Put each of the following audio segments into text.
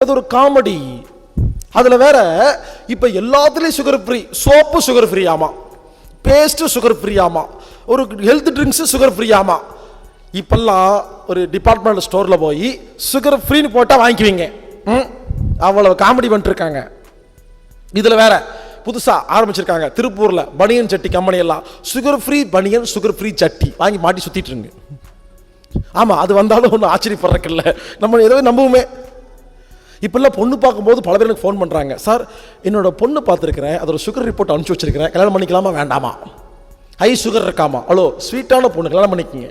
அது ஒரு காமெடி. அதுல வேற இப்ப எல்லாத்துலயும் sugar free, soap sugar free ஆமா, பேஸ்ட் சுகர் ஃப்ரீ ஆமா, ஒரு ஹெல்த் ட்ரிங்க்ஸ் சுகர் ஃப்ரீ ஆமா. இப்பெல்லாம் ஒரு டிபார்ட்மெண்டல் ஸ்டோர்ல போய் சுகர் ஃப்ரீன்னு போட்டா வாங்கிக்குவீங்க. அவ்வளவு காமெடி பண்ணிட்டு இருக்காங்க. இதுல வேற புதுசா ஆரம்பிச்சிருக்காங்க திருப்பூர்ல பனியன் சட்டி கம்பெனி எல்லாம், சுகர் ஃப்ரீ பனியன் சுகர் ஃப்ரீ சட்டி வாங்கி மாட்டி சுத்திட்டு இருங்க. ஆமா, அது வந்தாலும் ஒன்றும் ஆச்சரியப்படுறதில்ல, நம்ம ஏதோ நம்புவோமே. இப்பெல்லாம் பொண்ணு பார்க்கும்போது பல பேர் எனக்கு ஃபோன் பண்ணுறாங்க, சார் என்னோட பொண்ணு பார்த்துருக்கிறேன், அதோட சுகர் ரிப்போர்ட் அனுப்பிச்சி வச்சிருக்கிறேன், கல்யாணம் பண்ணிக்கலாமா வேண்டாமா, ஹை சுகர் இருக்காமா, அவ்வளோ ஸ்வீட்டான பொண்ணு கல்யாணம் பண்ணிக்கங்க.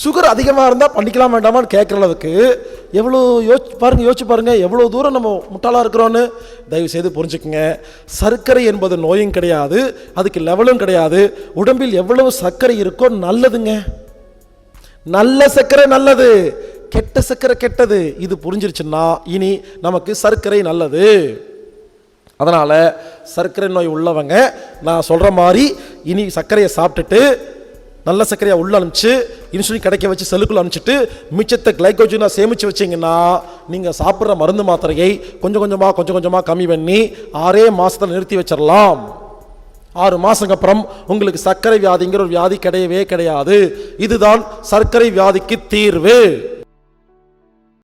சுகர் அதிகமாக இருந்தால் பண்ணிக்கலாம் வேண்டாமான்னு கேட்குற அளவுக்கு எவ்வளோ யோசிச்சு பாருங்க எவ்வளோ தூரம் நம்ம முட்டாளாக இருக்கிறோன்னு. தயவு செய்து புரிஞ்சுக்குங்க, சர்க்கரை என்பது நோயும் கிடையாது, அதுக்கு லெவலும் கிடையாது. உடம்பில் எவ்வளவு சர்க்கரை இருக்கோ நல்லதுங்க. நல்ல சர்க்கரை நல்லது, கெட்ட சர்க்கரை கெட்டது. இது புரிஞ்சிருச்சுன்னா இனி நமக்கு சர்க்கரை நல்லது. அதனால சர்க்கரை நோய் உள்ளவங்க நான் சொல்ற மாதிரி இனி சர்க்கரையை சாப்பிட்டுட்டு நல்ல சர்க்கரையை உள்ள அனுப்பிச்சு இன்சுலின் கிடைக்க வச்சு செல்லுக்குள்ள அனுப்பிச்சிட்டு மிச்சத்தை கிளைக்கோஜனா சேமிச்சு வச்சிங்கன்னா நீங்கள் சாப்பிட்ற மருந்து மாத்திரையை கொஞ்சம் கொஞ்சமாக கம்மி பண்ணி 6 மாதத்தில் நிறுத்தி வச்சிடலாம். 6 மாதத்துக்கு அப்புறம் உங்களுக்கு சர்க்கரை வியாதிங்கிற ஒரு வியாதி கிடையவே கிடையாது. இதுதான் சர்க்கரை வியாதிக்கு தீர்வு.